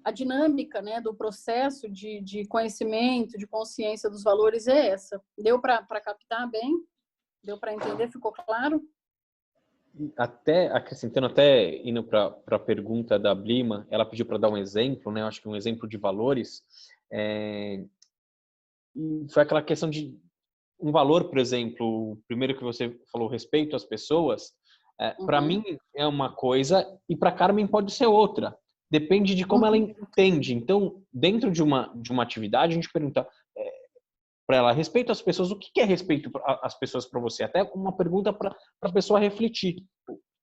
a dinâmica, né, do processo de conhecimento, de consciência dos valores é essa. Deu para captar bem? Deu para entender? Ficou claro?
Até acrescentando, até indo para a pergunta da Blima, ela pediu para dar um exemplo, né? Eu acho que um exemplo de valores. E foi aquela questão de um valor, por exemplo, o primeiro que você falou, respeito às pessoas, para mim é uma coisa e para Carmen pode ser outra. Depende de como ela entende. Então, dentro de uma atividade, a gente pergunta para ela, respeito às pessoas, o que é respeito às pessoas para você? Até uma pergunta para a pessoa refletir.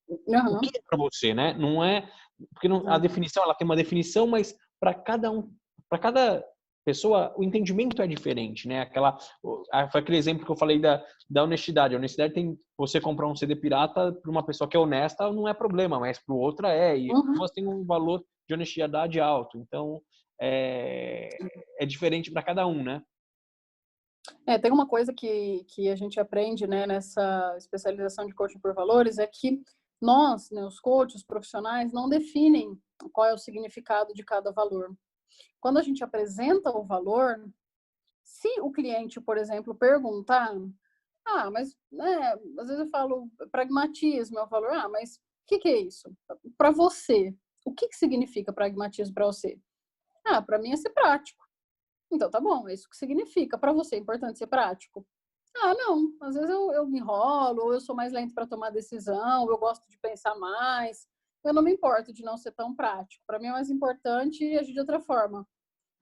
O que é para você, né? Não é porque a definição, ela tem uma definição, mas para cada pessoa o entendimento é diferente, né? Foi aquele exemplo que eu falei da honestidade. A honestidade tem você comprar um CD pirata para uma pessoa que é honesta não é problema, mas para o outro e você tem um valor de honestidade alto. Então é diferente para cada um, né?
Tem uma coisa que a gente aprende, né, nessa especialização de coaching por valores, é que nós, né, os coaches profissionais, não definem qual é o significado de cada valor. Quando a gente apresenta o valor, se o cliente, por exemplo, perguntar, mas, né, às vezes eu falo pragmatismo é o valor, mas o que é isso? Para você, o que significa pragmatismo para você? Para mim é ser prático. Então, tá bom, é isso que significa. Para você é importante ser prático? Não. Às vezes eu me enrolo, ou eu sou mais lento para tomar decisão, eu gosto de pensar mais. Eu não me importo de não ser tão prático. Para mim é mais importante agir de outra forma.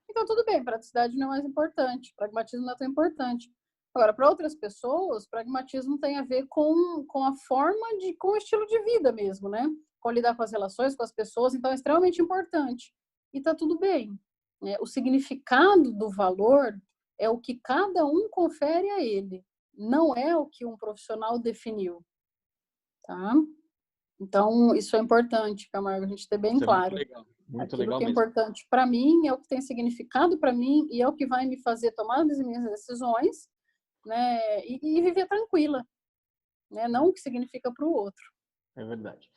Então, tudo bem, praticidade não é mais importante, pragmatismo não é tão importante. Agora, para outras pessoas, pragmatismo tem a ver com a forma com o estilo de vida mesmo, né? Com lidar com as relações, com as pessoas, então é extremamente importante. E tá tudo bem. O significado do valor é o que cada um confere a ele, não é o que um profissional definiu, tá? Então, isso é importante, Camargo, a gente ter bem claro.
Muito
Aquilo
legal
que é
mesmo.
importante para mim é o que tem significado para mim e é o que vai me fazer tomar as minhas decisões. né? E viver tranquila, né? Não o que significa para o outro.
É verdade.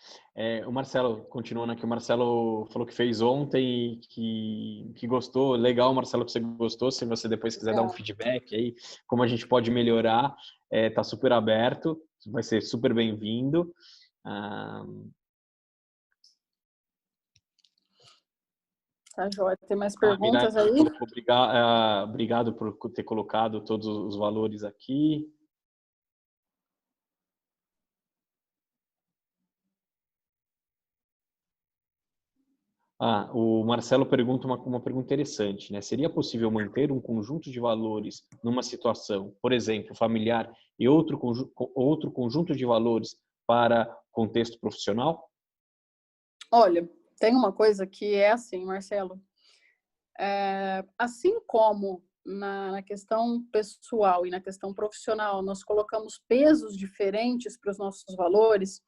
O Marcelo, continuando aqui, o Marcelo falou que fez ontem e que gostou. Legal, Marcelo, que você gostou. Se você depois quiser dar um feedback aí, como a gente pode melhorar, tá super aberto, vai ser super bem-vindo.
Tá, Jóia. Tem mais perguntas aí?
Colocou, obrigado por ter colocado todos os valores aqui. O Marcelo pergunta uma pergunta interessante, né? Seria possível manter um conjunto de valores numa situação, por exemplo, familiar, e outro conjunto de valores para contexto profissional?
Olha, tem uma coisa que é assim, Marcelo. Assim como na questão pessoal e na questão profissional, nós colocamos pesos diferentes para os nossos valores,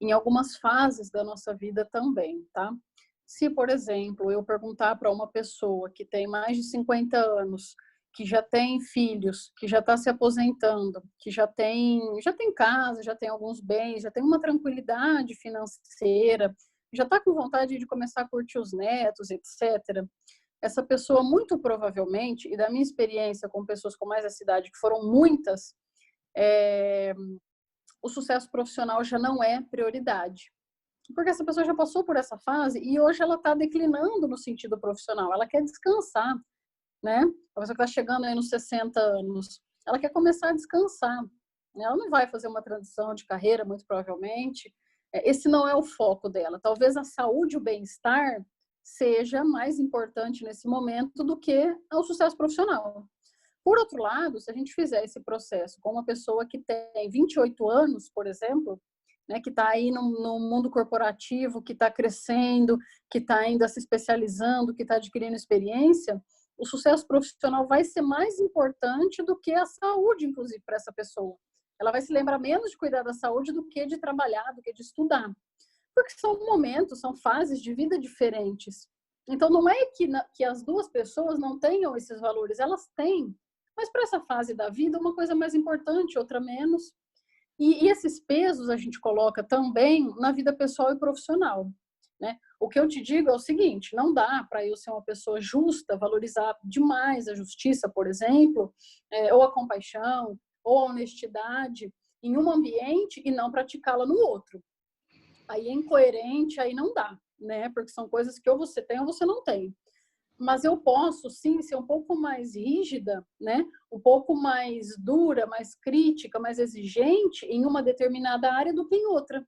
em algumas fases da nossa vida também, tá? Se, por exemplo, eu perguntar para uma pessoa que tem mais de 50 anos, que já tem filhos, que já está se aposentando, que já tem casa, já tem alguns bens, já tem uma tranquilidade financeira, já está com vontade de começar a curtir os netos, etc. Essa pessoa, muito provavelmente, e da minha experiência com pessoas com mais essa idade, que foram muitas, o sucesso profissional já não é prioridade. Porque essa pessoa já passou por essa fase e hoje ela está declinando no sentido profissional. Ela quer descansar, né? A pessoa que está chegando aí nos 60 anos, ela quer começar a descansar. Ela não vai fazer uma transição de carreira, muito provavelmente. Esse não é o foco dela. Talvez a saúde e o bem-estar seja mais importante nesse momento do que o sucesso profissional. Por outro lado, se a gente fizer esse processo com uma pessoa que tem 28 anos, por exemplo, né, que está aí no mundo corporativo, que está crescendo, que está ainda se especializando, que está adquirindo experiência, o sucesso profissional vai ser mais importante do que a saúde, inclusive, para essa pessoa. Ela vai se lembrar menos de cuidar da saúde do que de trabalhar, do que de estudar. Porque são momentos, são fases de vida diferentes. Então, não é que as duas pessoas não tenham esses valores, elas têm. Mas para essa fase da vida, uma coisa mais importante, outra menos. E esses pesos a gente coloca também na vida pessoal e profissional, né? O que eu te digo é o seguinte, não dá para eu ser uma pessoa justa, valorizar demais a justiça, por exemplo, ou a compaixão, ou a honestidade em um ambiente e não praticá-la no outro. Aí é incoerente, aí não dá, né? Porque são coisas que ou você tem ou você não tem. Mas eu posso, sim, ser um pouco mais rígida, né? Um pouco mais dura, mais crítica, mais exigente em uma determinada área do que em outra,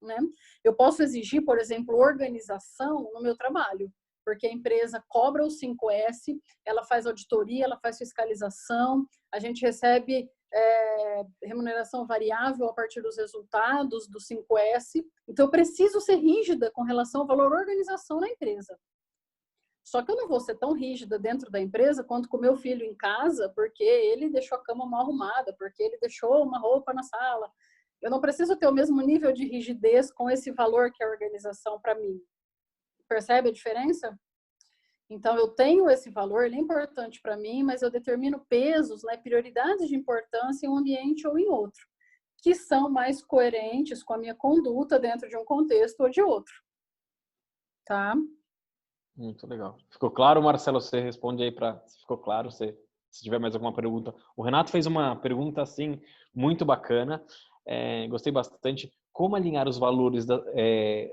né? Eu posso exigir, por exemplo, organização no meu trabalho, porque a empresa cobra o 5S, ela faz auditoria, ela faz fiscalização, a gente recebe remuneração variável a partir dos resultados do 5S. Então, eu preciso ser rígida com relação ao valor organização na empresa. Só que eu não vou ser tão rígida dentro da empresa quanto com o meu filho em casa, porque ele deixou a cama mal arrumada, porque ele deixou uma roupa na sala. Eu não preciso ter o mesmo nível de rigidez com esse valor que é a organização para mim. Percebe a diferença? Então, eu tenho esse valor, ele é importante para mim, mas eu determino pesos, né, prioridades de importância em um ambiente ou em outro, que são mais coerentes com a minha conduta dentro de um contexto ou de outro. Tá?
Muito legal. Ficou claro, Marcelo? Você responde aí para... Ficou claro? Se tiver mais alguma pergunta. O Renato fez uma pergunta, assim, muito bacana. Gostei bastante. Como alinhar os valores,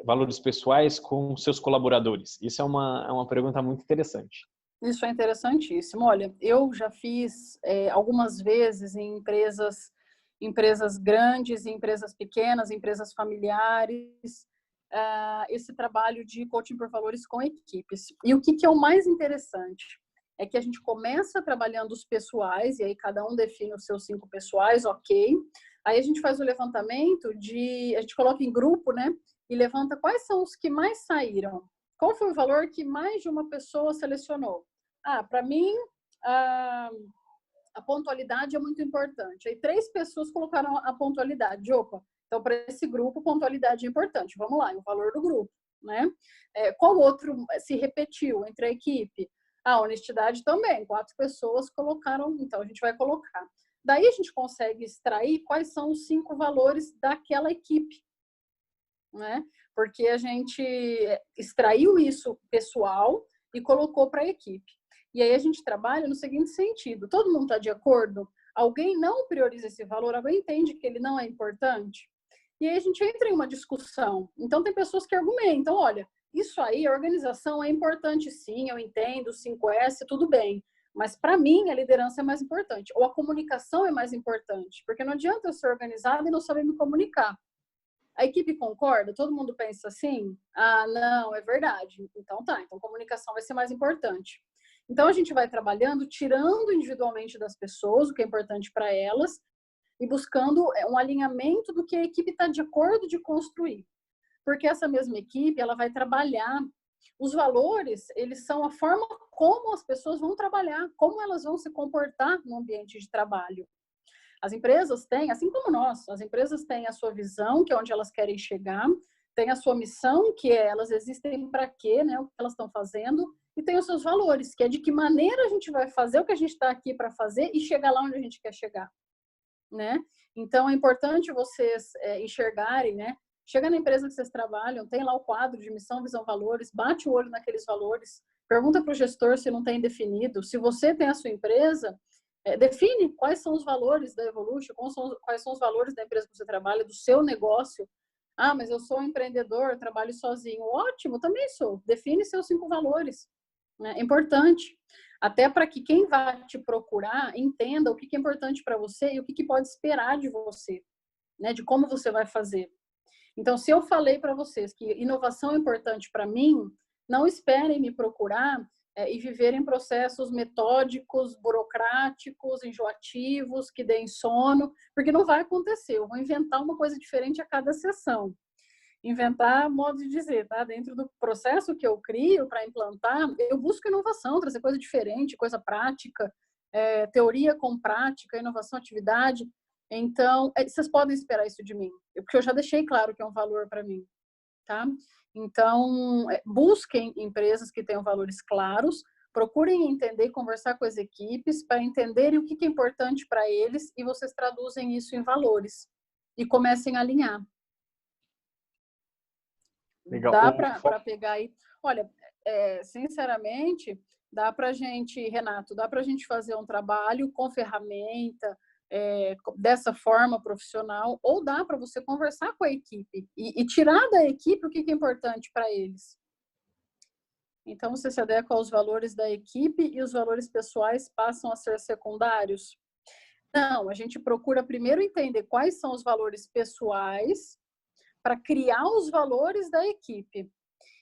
valores pessoais com seus colaboradores? Isso é uma pergunta muito interessante.
Isso é interessantíssimo. Olha, eu já fiz algumas vezes em empresas grandes, em empresas pequenas, empresas familiares, esse trabalho de coaching por valores com equipes. E o que é o mais interessante? É que a gente começa trabalhando os pessoais, e aí cada um define os seus 5 pessoais, ok. Aí a gente faz o levantamento a gente coloca em grupo, né? E levanta quais são os que mais saíram. Qual foi o valor que mais de uma pessoa selecionou? Para mim, a pontualidade é muito importante. Aí 3 pessoas colocaram a pontualidade. Opa, então para esse grupo, pontualidade é importante. Vamos lá, é o valor do grupo, né? Qual outro se repetiu entre a equipe? A honestidade também. 4 pessoas colocaram, então a gente vai colocar. Daí a gente consegue extrair quais são os 5 valores daquela equipe, né? Porque a gente extraiu isso pessoal e colocou para a equipe. E aí a gente trabalha no seguinte sentido: todo mundo está de acordo? Alguém não prioriza esse valor? Alguém entende que ele não é importante? E aí a gente entra em uma discussão. Então tem pessoas que argumentam: olha, isso aí, a organização é importante sim, eu entendo, 5S, tudo bem. Mas para mim a liderança é mais importante, ou a comunicação é mais importante, porque não adianta eu ser organizada e não saber me comunicar. A equipe concorda? Todo mundo pensa assim? Ah, não, é verdade. Então tá, então comunicação vai ser mais importante. Então a gente vai trabalhando, tirando individualmente das pessoas o que é importante para elas e buscando um alinhamento do que a equipe está de acordo de construir. Porque essa mesma equipe, ela vai trabalhar. Os valores, eles são a forma como as pessoas vão trabalhar, como elas vão se comportar no ambiente de trabalho. As empresas têm, assim como nós, as empresas têm a sua visão, que é onde elas querem chegar, tem a sua missão, que é elas existem para quê, né, o que elas estão fazendo, e tem os seus valores, que é de que maneira a gente vai fazer o que a gente está aqui para fazer e chegar lá onde a gente quer chegar, né? Então, é importante vocês enxergarem, né? Chega na empresa que vocês trabalham, tem lá o quadro de missão, visão, valores, bate o olho naqueles valores, pergunta para o gestor se não tem definido. Se você tem a sua empresa, define quais são os valores da Evolution, quais são os valores da empresa que você trabalha, do seu negócio. Ah, mas eu sou um empreendedor, trabalho sozinho. Ótimo, também sou. Define seus 5 valores. É importante. Até para que quem vai te procurar entenda o que é importante para você e o que pode esperar de você, né? De como você vai fazer. Então, se eu falei para vocês que inovação é importante para mim, não esperem me procurar e viverem processos metódicos, burocráticos, enjoativos, que deem sono, porque não vai acontecer. Eu vou inventar uma coisa diferente a cada sessão. Inventar, modo de dizer, tá? Dentro do processo que eu crio para implantar, eu busco inovação, trazer coisa diferente, coisa prática, teoria com prática, inovação, atividade. Então, vocês podem esperar isso de mim, porque eu já deixei claro que é um valor para mim, tá? Então, busquem empresas que tenham valores claros, procurem entender e conversar com as equipes para entenderem o que é importante para eles e vocês traduzem isso em valores e comecem a alinhar.
Legal.
Dá para pegar aí. Olha, sinceramente, dá para a gente, Renato, dá para a gente fazer um trabalho com ferramenta, dessa forma profissional, ou dá para você conversar com a equipe e tirar da equipe o que é importante para eles. Então, você se adequa aos valores da equipe e os valores pessoais passam a ser secundários? Não, a gente procura primeiro entender quais são os valores pessoais para criar os valores da equipe.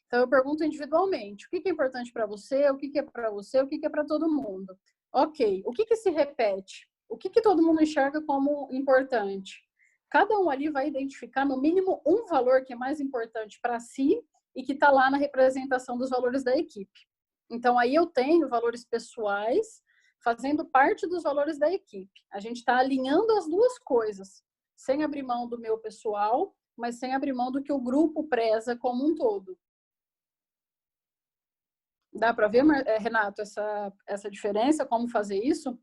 Então, eu pergunto individualmente, o que é importante para você, o que é para você, o que é para todo mundo. Ok, o que se repete? O que todo mundo enxerga como importante? Cada um ali vai identificar, no mínimo, um valor que é mais importante para si e que está lá na representação dos valores da equipe. Então, aí eu tenho valores pessoais fazendo parte dos valores da equipe. A gente está alinhando as duas coisas, sem abrir mão do meu pessoal, mas sem abrir mão do que o grupo preza como um todo. Dá para ver, Renato, essa diferença, como fazer isso?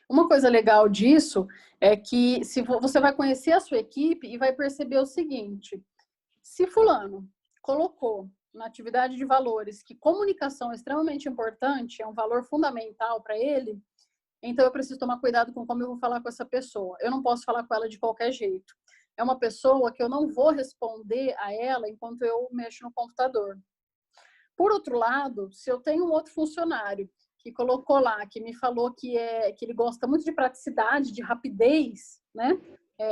Uma coisa legal disso é que se você vai conhecer a sua equipe e vai perceber o seguinte: se fulano colocou na atividade de valores que comunicação é extremamente importante, é um valor fundamental para ele, então eu preciso tomar cuidado com como eu vou falar com essa pessoa. Eu não posso falar com ela de qualquer jeito. É uma pessoa que eu não vou responder a ela enquanto eu mexo no computador. Por outro lado, se eu tenho um outro funcionário que colocou lá, que me falou que ele gosta muito de praticidade, de rapidez, né?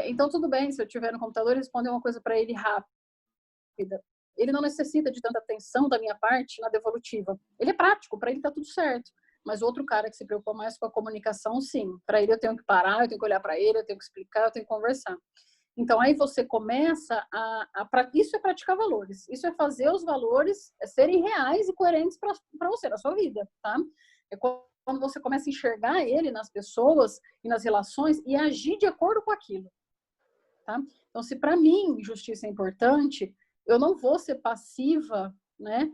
Então, tudo bem, se eu tiver no computador, responder uma coisa para ele rápida. Ele não necessita de tanta atenção da minha parte na devolutiva. Ele é prático, para ele está tudo certo. Mas outro cara que se preocupa mais com a comunicação, sim. Para ele eu tenho que parar, eu tenho que olhar para ele, eu tenho que explicar, eu tenho que conversar. Então, aí você começa isso é praticar valores. Isso é fazer os valores serem reais e coerentes para você, na sua vida, tá? É quando você começa a enxergar ele nas pessoas e nas relações e agir de acordo com aquilo, tá? Então, se para mim justiça é importante, eu não vou ser passiva, né?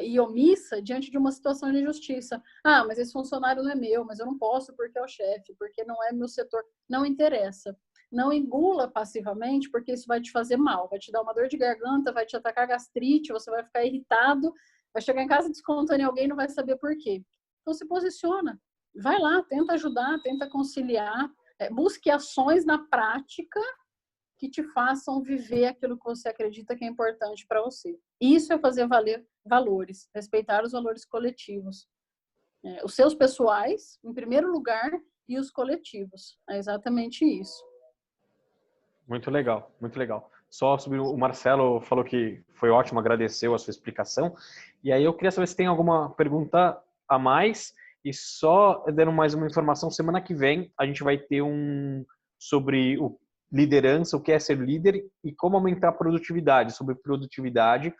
e omissa diante de uma situação de injustiça. Ah, mas esse funcionário não é meu, mas eu não posso porque é o chefe, porque não é meu setor. Não interessa. Não engula passivamente, porque isso vai te fazer mal, vai te dar uma dor de garganta, vai te atacar gastrite, você vai ficar irritado, vai chegar em casa descontando em alguém e não vai saber por quê. Então se posiciona, vai lá, tenta ajudar, tenta conciliar, busque ações na prática que te façam viver aquilo que você acredita que é importante para você. Isso é fazer valer valores, respeitar os valores coletivos. Os seus pessoais, em primeiro lugar, e os coletivos. É exatamente isso.
Muito legal, muito legal. Só sobre o Marcelo falou que foi ótimo, agradeceu a sua explicação. E aí eu queria saber se tem alguma pergunta a mais. E só dando mais uma informação, semana que vem a gente vai ter um sobre o liderança, o que é ser líder e como aumentar a produtividade. Sobre produtividade,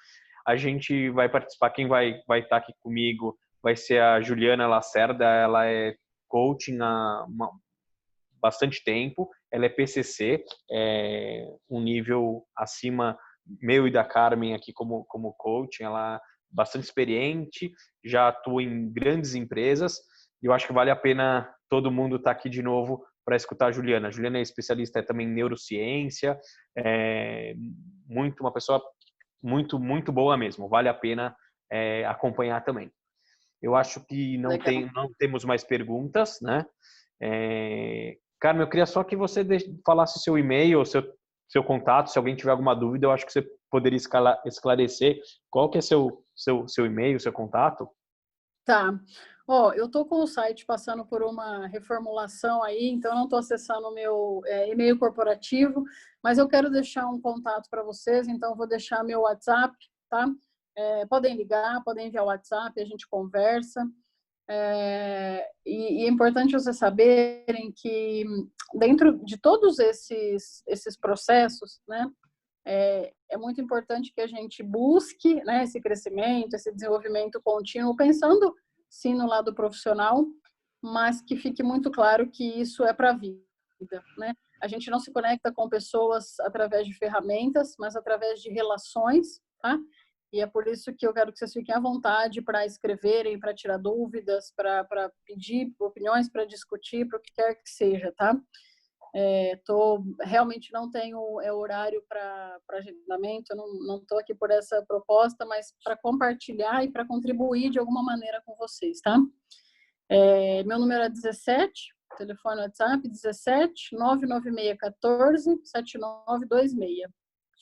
a gente vai participar, quem vai estar aqui comigo vai ser a Juliana Lacerda, ela é coaching há bastante tempo, ela é PCC, um nível acima meu e da Carmen aqui como coaching, ela é bastante experiente, já atua em grandes empresas, e eu acho que vale a pena todo mundo estar aqui de novo para escutar a Juliana. A Juliana é especialista também em neurociência, uma pessoa muito boa mesmo, vale a pena acompanhar também. Eu acho que não temos mais perguntas, né? Carmen, eu queria só que você falasse seu e-mail, seu contato, se alguém tiver alguma dúvida, eu acho que você poderia esclarecer qual que é seu e-mail, seu contato.
Tá. Eu tô com o site passando por uma reformulação aí, então eu não estou acessando o meu e-mail corporativo, mas eu quero deixar um contato para vocês, então eu vou deixar meu WhatsApp, tá? Podem ligar, podem enviar o WhatsApp, a gente conversa. E é importante vocês saberem que dentro de todos esses processos, né, é muito importante que a gente busque, né, esse crescimento, esse desenvolvimento contínuo, pensando sim no lado profissional, mas que fique muito claro que isso é para a vida, né? A gente não se conecta com pessoas através de ferramentas, mas através de relações, tá? E é por isso que eu quero que vocês fiquem à vontade para escreverem, para tirar dúvidas, para pedir opiniões, para discutir, para o que quer que seja, tá? Realmente não tenho horário para agendamento, eu não estou aqui por essa proposta, mas para compartilhar e para contribuir de alguma maneira com vocês, tá? Meu número é 17, telefone WhatsApp 17 99614 7926.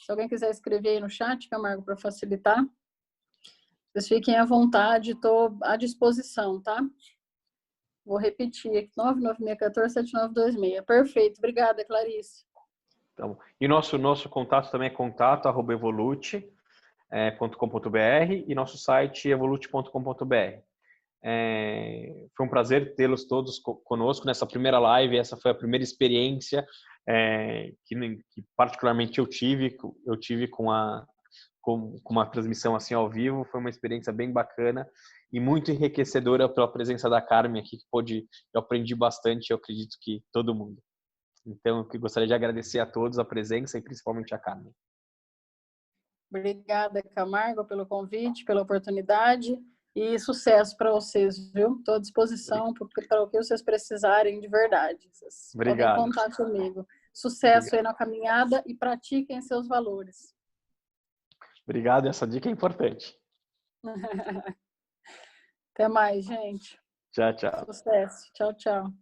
Se alguém quiser escrever aí no chat, Camargo, para facilitar, vocês fiquem à vontade, estou à disposição, tá? Vou repetir aqui, 99614-7926. Perfeito, obrigada, Clarice.
Então, e nosso contato também é contato@evolute.com.br e nosso site evolute.com.br. Foi um prazer tê-los todos conosco nessa primeira live. Essa foi a primeira experiência que particularmente eu tive com uma transmissão assim ao vivo. Foi uma experiência bem bacana e muito enriquecedora pela presença da Carmen aqui, eu aprendi bastante, eu acredito que todo mundo. Então, eu gostaria de agradecer a todos a presença e principalmente a Carmen.
Obrigada, Camargo, pelo convite, pela oportunidade e sucesso para vocês, viu? Estou à disposição para o que vocês precisarem de verdade. Vocês
Obrigado.
podem contar comigo. Sucesso aí na caminhada e pratiquem seus valores.
Obrigado, essa dica é importante.
Até mais, gente.
Tchau, tchau.
Sucesso. Tchau, tchau.